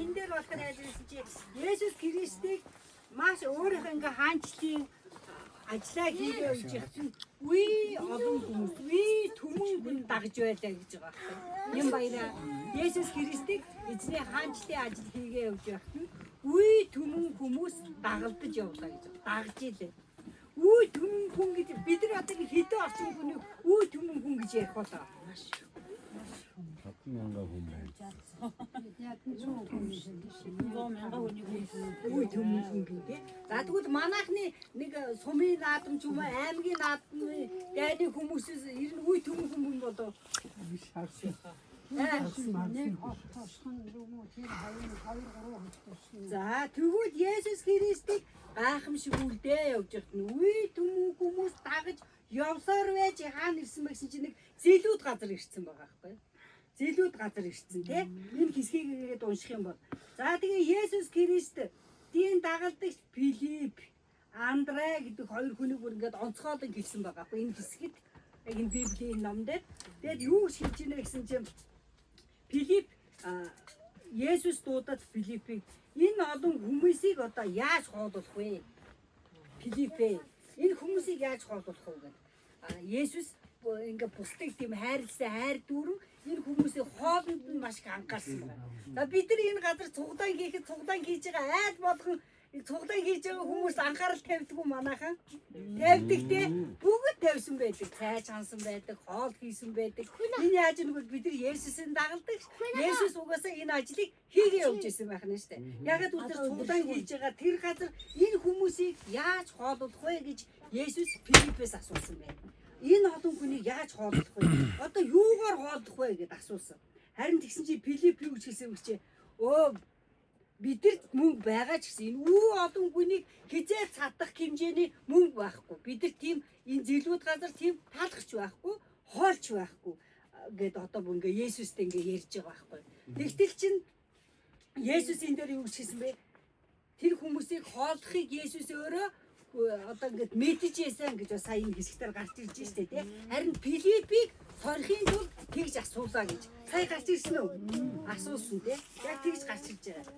энэ дээр болохоор ажилласан чи Есүс Христийг маш өөрийнхөө ингээ хаанчлын ажлаа хийгээ явж явсан. Үе олон хүмүүс, үе түмэн хүн дагж байлаа гэж байгаа байхгүй. Юм баяраа Есүс Христийг эзний хаанчлын ажил хийгээ явж явсан. Үе түмэн хүмүүс дагалдаж явлаа гэж. Дагж илээ. Үе түмэн хүн гэж бид нар одоо хэдэн орчин хүний үе түмэн хүн гэж ярих болоо. Үе түмэн хүн гэдэг. За тэгвэл манайхны нэг сумын наадамч юм уу аймгийн наадмын дайны хүмүүсээс ер нь үе түмэн хүн болоо. За тэгвэл Есүс Христийг гайхамшиг үлдээ явж байгаа нь үе түмэн хүмүүс дагаж явсаар байж хаана ирсэн бэ гэсэн чинь нэг зэлүүд газар ирсэн байгаа байхгүй. Зэлүүд газар ирсэн тий. Энэ хэсгийг ингээд унших юм бол. За тэгээ Есүс Христ дийн дагалдагч Филипп, Андрей гэдэг хоёр хүнийг бүр ингээд онцгойлон хэлсэн байгаа байхгүй. Энэ хэсгэд яг энэ Библийн номдэр. Тэгээд юу хийж байна гэсэн чинь Филипп Есүс дуудаад Филиппийг энэ олон хүмүүсийг одоо яаж хооллох вэ? Филиппээ энэ хүмүүсийг яаж хооллох вэ гэдэг. Есүс ингээ бусдыг тийм хайрлсан хайр дүүрэн энэ хүмүүсийн хоолнд нь маш их анхаарсан байна. За бид нар энэ газар цуглаан хийхэд цуглаан хийж байгаа айл болгон цуглаан хийж байгаа хүмүүс анхаарал тавьдгүй манайхан. Тавьдаг те бүгд тавьсан байдаг. Цайж хансан байдаг, хоол хийсэн байдаг. Энэ яаж нэгвэл бид нар Есүсийн дагалдаг. Есүс угаасаа энэ ажлыг хийгээ явж исэн байх нь шүү дээ. Ягаад үгээр цуглаан хийж байгаа тэр газар энэ хүмүүсийг яаж хооллох вэ гэж Есүс Филиппээс асуусан байна. Энэ олон хүнийг яаж хооллох вэ? Одоо юугаар хооллох вэ гэдээ асуусан. Харин тэгсэн чи Филипп юу гэж хэлсэн бэ чи? Бидэрт мөнгө байгаа ч гэсэн энэ үү олон хүнийг хизээ цадах хэмжээний мөнгө байхгүй. Бидэр тийм энэ зэлүүд газар тийм таалахч байхгүй, хоолч байхгүй гэд одоо ингээ Есүстэй ингээ ярьж байгаа байхгүй. Тэгтэл чинь Есүс энэ дээр юу гэж хэлсэн бэ? Тэр хүмүүсийг хооллохыг Есүс өөрөө одоо ингээд мэдэж яасан гэж сая энэ хэсгээр гарч ирж штэ тий. Харин Филиппийг сорихын тулд тэгж асуулаа гэж. Сая гарч ирсэн үү? Асуусан тий. Яг тэгж гарч ирж байгаа.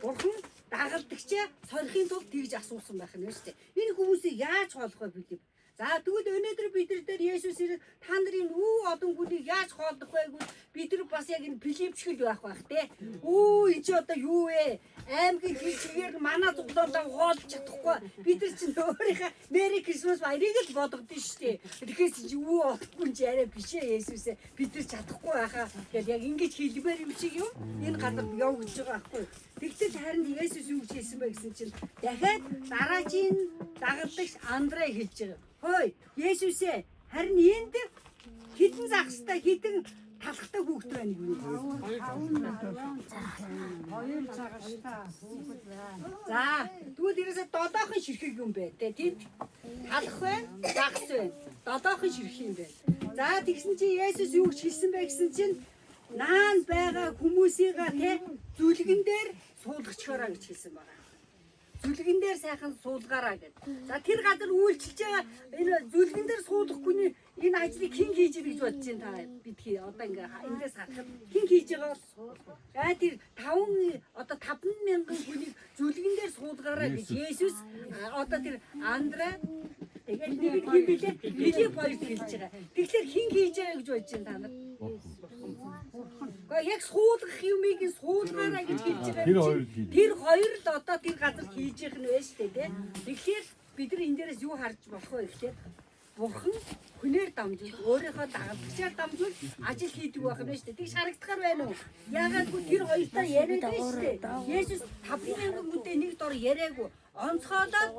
Бурхан дагалдагчаа сорихын тулд тэгж асуусан байх нь штэ. Энэ хүмүүсийг яаж хооллох вэ Филипп? За тэгвэл өнөөдөр бид нар дээр Есүс ирээд та нарын үү олон хүнийг яаж хооллох вэ гэвэл бид нар бас яг энэ Филипп шиг л байх тий. Энэ чи одоо юу вэ? Аймгийн хэлчгээр манай цуглаалаа хоолж чадахгүй. Бид нар чинь өөрийнхөө Merry Christmas баярыг л бодогдсон шүү дээ. Тэгэхээр чи юу болохгүй чи арай биш ээ Есүсээ. Бид нар чадахгүй байхаа гэхэл яг ингэж хэлмээр юм шиг юм. Энэ газар яв гэж байгаа байхгүй. Тэгтэл харин Есүс юу гэж хэлсэн бэ гэсэн чинь дахиад дараагийн дагалдагч Андрей хэлж байгаа. Хөөе Есүсээ харин энд хідэн загстай хідэн талхтай хүүхэд байна юу? Хоёр цагааштай хүүхэд байна. За тэгвэл ерөөсө додоохон ширхэг юм бэ те тийм талх байна, загс байна. Додоохон ширхэг юм байна. За тэгсэн чи Есүс юу гэж хэлсэн бэ гэсэн чинь наан байгаа хүмүүсийгээ те зүлгэн дээр суулгачаараа гэж хэлсэн байна. Зүлгэн дээр сайхан суулгаараа гэдэг. За тэр газар үйлчилж байгаа энэ зүлгэн дээр суулгах хүний энэ ажлыг хэн хийж ий гэж бодож байна та бид одоо ингээ эндээс харахад хэн хийж байгаа бол тэр 5,000 хүнийг зүлгэн дээр суулгаараа гэж Есүс одоо тэр Андрей тэгээд нэг хэн билээ Филипп хоёрт хэлж байгаа. Тэгэхээр хэн хийж байгаа гэж бодож байна та нар? Гэхдээ яг суулгах юмыг суулгаараа гэж хэлж байгаа. Тэр хоёр л одоо тэр газар хийж их нь вэ штэ тий. Тэгэхээр бид нар энэ дээрээс юу харж болох вэ гэхээр Бурхан хүнээр дамжуул өөрийнхөө дагалдагчаар дамжуул ажил хийдэг байх нь штэ. Тэг харагдахаар байна уу? Яагаад гэвэл тэр хоёртаа яриад байна штэ. Есүс 5,000 хүнтэй нэг дор яриаггүй. Онцгойлоод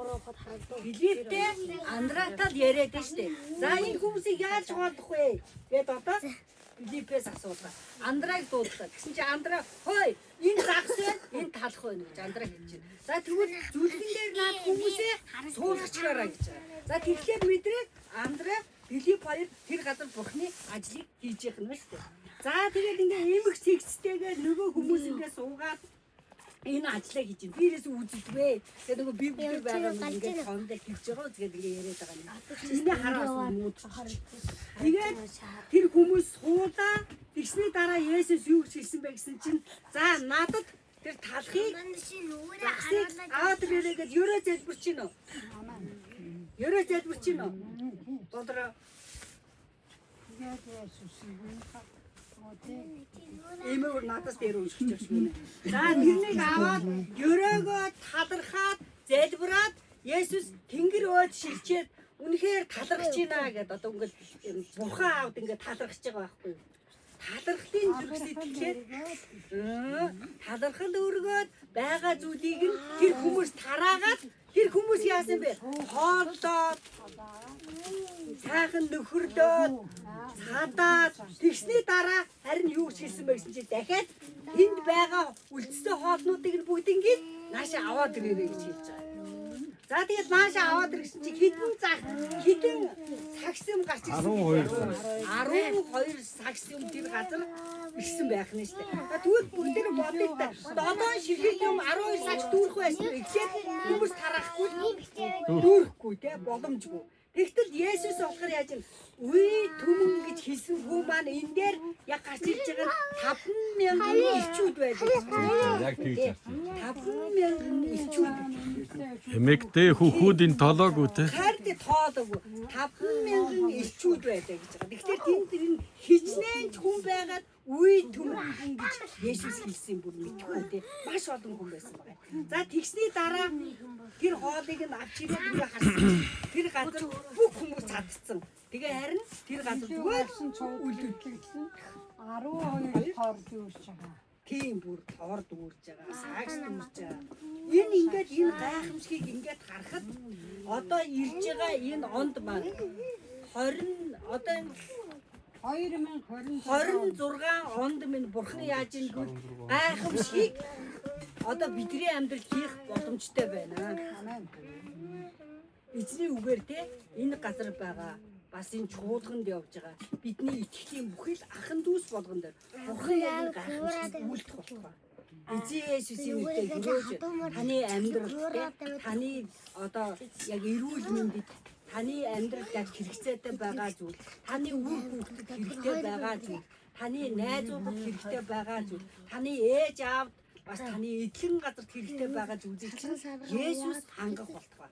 Филипптэй Андреатад яриад байна штэ. За энэ хүмүүсийг яаж хооллох вэ? Гэт одоо Филиппээс асуулаа. Андрейг дуудаа. Тэгсэн чи Андрей хөөе энэ загс байна, энэ талах байна гэж Андрей хэлж байна. За тэгвэл зүлгэн дээр наад хүмүүсээ суулгачаараа гэж байгаа. За тэгэхээр мэдрээ Андрей Филипп хоёр тэр газар Бурхны ажлыг хийж явах нь шүү дээ. За тэгээд ингээ эмх цэгцтэйгээр нөгөө хүмүүс ингээ суугаад энэ ажлаа хийж байна. Бирээс үзэлвэ. Тэгээд нөгөө библи байгаа юм ингээ хондол хийж байгаа. Тэгээд ингээ яриад байгаа юм. Энийг хараас мууд. Тэгээд тэр хүмүүс суулаа. Тэгсний дараа Есүс юу гэж хэлсэн бэ гэсэн чинь за надад Тэр талхыг загсыг аваад ирээрэй гэж ерөө залбирч гинэ үү? Ерөө залбирч гинэ үү? Бодроо. Эмээр надаас дээр уншиж байна. За тэрнийг аваад ерөөгөө талархаад залбираад Есүс тэнгэр өөд шилжээд үнэхээр талархаж байна гэдээ одоо ингээд бурхан аавд ингээд талархаж байгаа байхгүй юу? Талархлын зүрх сэтгэлээр талархал өргөөд байгаа зүйлийг нь тэр хүмүүс тараагаад тэр хүмүүс яасан бэ? Хооллоод сайхан нөхөрлөөд цадаад тэгсний дараа харин юу хэлсэн бэ гэсэн чи дахиад энд байгаа үлдсэн хоолнуудыг нь бүгднийг наашаа аваад ирээрэй гэж хэлж байгаа. За тэгээд наашаа аваад ирсэн чи хэдэн цагс юм гарч ирсэн. 12 цагс юм тэр газар ирсэн байх нь шүү дээ. Тэгвэл бүгд нь бодъё та. 7 ширхэг юм 12 цагс дүүрэх байсан. Эхлээд хүмүүс тарахгүй дүүрэхгүй те боломжгүй. Тэгтэл Есүс болохоор яаж юм? Үе түмэн гэж хэлсэн хүн маань энэ дээр яг гарч ирж байгаа 50000 элчүүд байдаг. Яг тэгж. 50000 элчүүд. Эмэгтэй хүүхүүдийн тоолоог үү те? Харин тоолоогүй 50000 элчүүд байдаг гэж байгаа. Тэгэхээр тэнд энэ хичнээн ч хүн байгаад үе түмэн гэж Есүс хэлсэн бүр мэдгүй те. Маш олон хүн байсан байна. За тэгсний дараа тэр хоолыг нь авч ирээд ингээ харсан. Тэр газар бүх хүмүүс цадцсан. Тэгээ харин тэр газар зүгээр үлдэлсэн 12 тоор дүүрч байгаа. Тийм бүр тоор дүүрж байгаа. Саагс дүүрж байгаа. Энэ ингээд энэ гайхамшигыг ингээд харахад одоо ирж байгаа энэ онд маань 20 одоо энэ 2026 онд минь бурхан яаж ийгүүл гайхамшигыг одоо бидний амьдралд хийх боломжтой байна. Эзний үгээр те энэ газар байгаа бас энэ чуулганд явж байгаа бидний итгэлийн бүхэл ахан дүүс болгон дээр бурхан яг гайхамшиг үйлдэх болтугай. Эзэн Есүсийн нэрээр өрөөж таны амьдралд таны одоо яг эрүүл мэндэд таны амьдралд яг хэрэгцээтэй байгаа зүйл, таны үр хүүхдэд хэрэгтэй байгаа зүйл, таны найзуудад хэрэгтэй байгаа зүйл, таны ээж аавд бас таны эдлэн газарт хэрэгтэй байгаа зүйлийг Есүс хангах болтугай.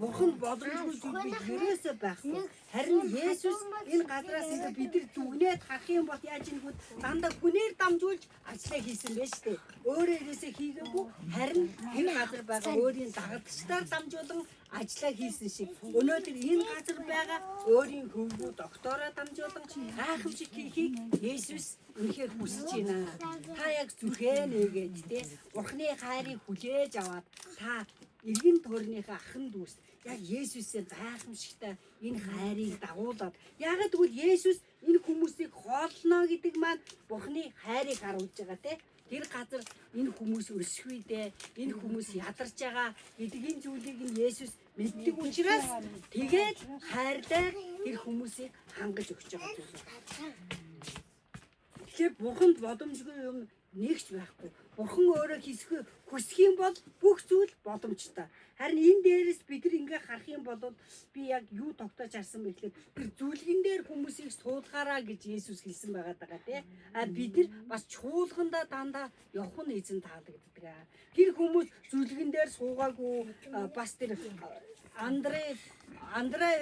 Бурхан бодлоггүй зүйл ерөөсөө байхгүй. Харин Есүс энэ газраас ингээд бидэр дүгнээд харах юм бол яаж ийгүүд дандаа хүнээр дамжуулж ажиллаа хийсэн байж тээ. Өөрөө ерөөсөө хийгээгүй харин энэ газар байгаа өөрийн дагагчдаар дамжуулан ажиллаа хийсэн шиг. Өнөөдөр энэ газар байгаа өөрийн хөвгүү доктороо дамжуулан гайхамшиг хийхийг Есүс үнэхээр хүсэж байна. Та яг зүрхээ нээгээд тээ. Бурханы хайрыг хүлээж аваад та иргэн тойрныхаа ахан дүүс яг Есүсээр гайхамшигтай энэ хайрыг дагуулад яагаад гэвэл Есүс энэ хүмүүсийг хоолно гэдэг маань Бурханы хайрыг харуулж байгаа те. Тэр газар энэ хүмүүс өсөхгүй дээ. Энэ хүмүүс ядарч байгаа гэдгийн зүйлийг нь Есүс мэддэг учраас тэгээд хайрлаа тэр хүмүүсийг хангаж өгч байгаа зүйл. Тэгэхээр Бурханд боломжгүй юм нэгч байхгүй. Бурхан өөрөө хүсэх юм бол бүх зүйл боломжтой. Харин энэ дээрээс бид нар ингээ харах юм бол би яг юу тогтоож харсан бэ гэхээр тэр зүлгэн дээр хүмүүсийг суулгаараа гэж Есүс хэлсэн байгаа даа тий. Бид нар бас чуулгандаа дандаа явах нь эзэн таалагддаг. Тэр хүмүүс зүлгэн дээр суугаагүй бас тэр Андрей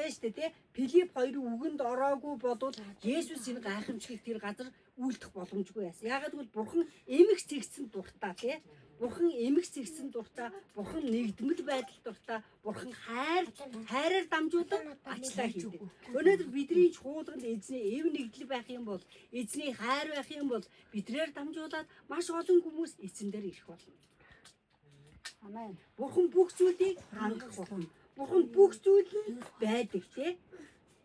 байж тий. Филипп хоёрын үгэнд ороогүй бодвол Есүс энэ гайхамшигыг тэр газар үйлдэх боломжгүй байсан. Яагаад гэвэл Бурхан эмх цэгцэн дуртай тий. Бурхан эмх цэгцэн дуртай, Бурхан нэгдмэл байдал дуртай, Бурхан хайраар дамжуулан ачлаа хийдэг. Өнөөдөр бидний чуулганд эзний эв нэгдэл байх юм бол, эзний хайр байх юм бол бидрээр дамжуулаад маш олон хүмүүс эзэн дээр ирэх болно. Амен. Бурхан бүх зүйлийг хангах болно. Бурхан бүх зүйл нь байдаг тий.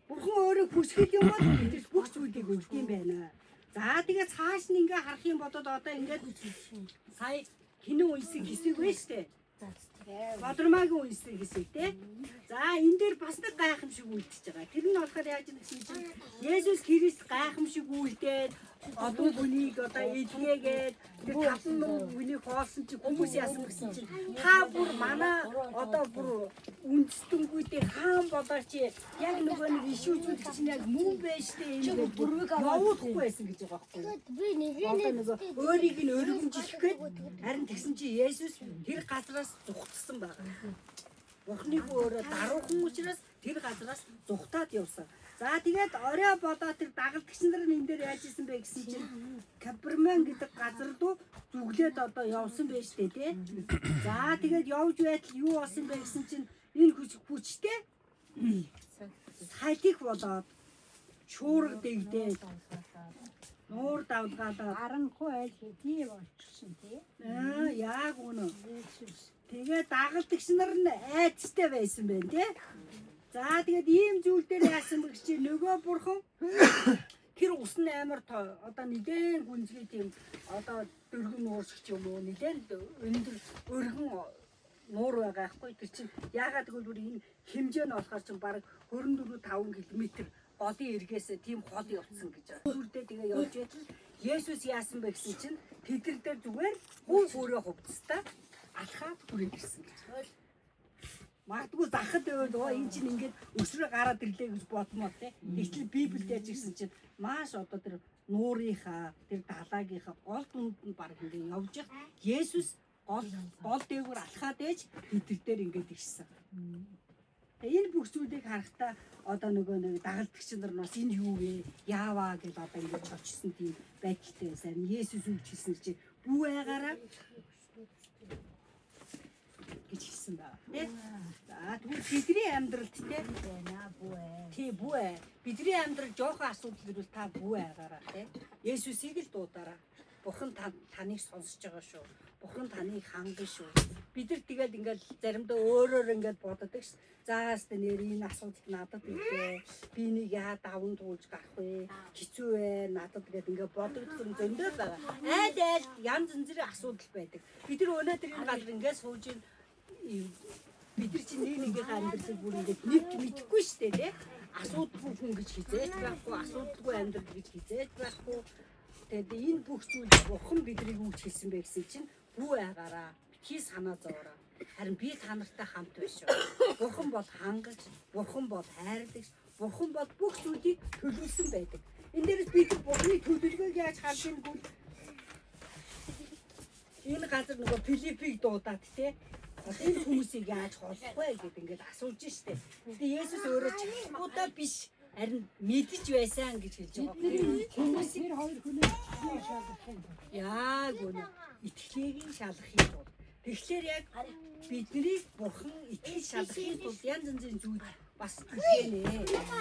Бурхан өөрөө хүсэх юм бол бид бүх зүйлийг өгдөг юм байна. За тэгээ цааш нь ингээ харах юм бодоод одоо ингээд сая хинэн үсэг хэсэг вэ штэ. Бодромаагийн үсэг хэсэг тий. За энэ дээр бас нэг гайхамшиг үлдчихэж байгаа. Тэр нь болохоор яаж юм гэсэн чинь Есүс Христ гайхамшиг үлдээд одон бүнийг одоо эдгээгээд тэр таван бүнийг хоолсон чи хүмүүс яасан гэсэн чинь та бүр манай одоо бүр үндэстэнгүй хаан болоо чи яг нөгөө нэг ишүүжүүлэх чинь яг мөн байж тээ энэ бүрвэг явуулахгүй байсан гэж байгаа байхгүй. Одоо нөгөө өөрийг нь өргөмжлөх гээд харин тэгсэн чи Есүс тэр газраас зүгтсэн байгаа. Бурхныг өөрөө даруухан учраас тэр газраас зүгтаад явсан. За тэгээд орой болоо тэр дагалдагч нар энэ дээр яаж исэн бэ гэсэн чинь Капернаум гэдэг газар руу зүглээд одоо явсан байж тээ тий. За тэгээд явж байтал юу болсон бэ гэсэн чинь энэ хүчтэй салхих болоод шуурга дэгдээд нуур давлгаалаад харанхуй айл хэдий болчихсон тий. Яг үнэ. Тэгээд дагалдагч нар нь айцтай байсан байх тий. За тэгээд ийм зүйл дээр яасан бэ чи нөгөө бурхан тэр усны амар одоо нэгэн гүнзгий тийм одоо дөргөн нууршигч юм уу нэгэн өндөр өргөн нуур байгаа байхгүй тэр чинь яагаад гэвэл энэ хэмжээ нь болохоор чинь баг 24-5 км голын эргээсээ тийм хол явцсан гэж байна. Сүрдээ тэгээ явж байтал Есүс яасан бэ гэсэн чинь тэдэр дээр зүгээр өөрөө хувцастаа алхаад хүрээд ирсэн гэж. Магадгүй захад байвал энэ чинь ингээд өсрөө гараад ирлээ гэж бодмоо те. Тэгтэл Библиэд яаж ирсэн чинь маш одоо тэр нуурынхаа тэр далаагийнхаа гол дунд нь баг ингээд явж их Есүс гол дээгүүр алхаад ээж тэдэр дээр ингээд ирсэн. Энэ бүх зүйлийг харахтаа одоо нөгөө нэг дагалдагч нар бас энэ юу вэ? Яаваа гэж одоо ингэж очсон тийм байдалтай байсан. Есүс үлдчихсэн чи бүү байгаараа гэж хэлсэн байна. Тэ? За тэгвэл бидний амьдралд тэ бүү ээ. Тий бүү ээ. Бидний амьдрал жоохон асуудал ирвэл та бүү байгаараа тэ. Есүсийг л дуудаараа. Бурхан таныг сонсож байгаа шүү. Бурхан таныг хангана шүү. Бид нар тэгээд ингээл заримдаа өөрөөр ингээд боддог ш. За хаста нэр энэ асуудал надад ирлээ. Би нэг яа даван туулж гарах вэ? Хэцүү вэ? Надад тэгээд ингээд бодогдох юм зөндөө байгаа. Айл янз бүрийн асуудал байдаг. Бид нар өнөөдөр энэ газар ингээд сууж бид нар чинь нэгнийхээ амьдралыг бүр ингээд нэгт мэдэхгүй шүү дээ тий. Асуудалгүй хүн гэж хизээж байхгүй, асуудалгүй амьдрал гэж хизээж байхгүй. Тэгээд энэ бүх зүйл бурхан биднийг үүч хэлсэн бэ гэсэн чинь бүү байгаараа, битгий санаа зовоороо. Харин би та нартай хамт байна шүү. Бурхан бол хангаж, бурхан бол хайрлагч, бурхан бол бүх зүйлийг төлөвлөсөн байдаг. Энэ дээрээс бид бурханы төлөвлөгөөг яаж харж ийн гүйл энэ газар нөгөө Филиппийг дуудаад тий. Энэ хүмүүсийг яаж холбох вэ гэдэг ингээд асууж штэ. Тэгээ Есүс өөрөө чадахгүйдаа биш харин мэдэж байсан гэж хэлж байгаа. Хүмүүсийн хоёр хүнээс шалгах юм. Яг үнэ. Итгэлийг шалгахын тулд. Тэгэхээр яг бидний бурхан итгэж шалгахын тулд янз бүрийн зүйл бас хэлнэ.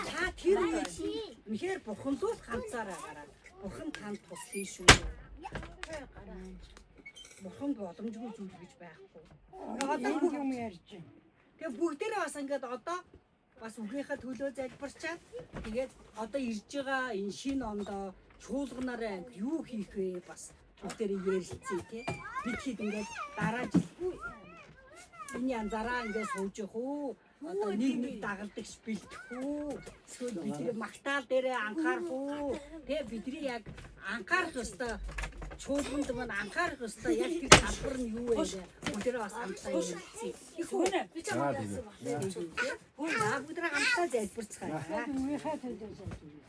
Та тэр үед үнэхээр бурхан руу ганцаараа гараад бурхан танд туслая шүү. Бурхан боломжгүй зүйл гэж байхгүй. Одоо бүх юм ярьж байна. Тэгээ бүгдээрээ бас ингээд одоо бас үгийнхаа төлөө залбирчаад тэгээд одоо ирж байгаа энэ шинэ ондоо чуулганараа юу хийх вэ бас бүгдээрээ ярилцъя тий. Бид хэд ингээд дараа жилгүй энэ янзаараа ингээд сууж явах уу? Одоо нэг дагалдагч бэлдэх үү? Эсвэл бидний магтаал дээрээ анхаарах уу? Тэгээ бидний яг анхаарах ёстой чуулганд маань анхаарах ёстой яг тэр салбар нь юу вэ? Бүгдээрээ бас хамтдаа ярилцъя. Их үнэ. Би чамд яасан байна. Бүгдээрээ хамтдаа залбирцгаая. Үеийнхээ төлөө залбирна.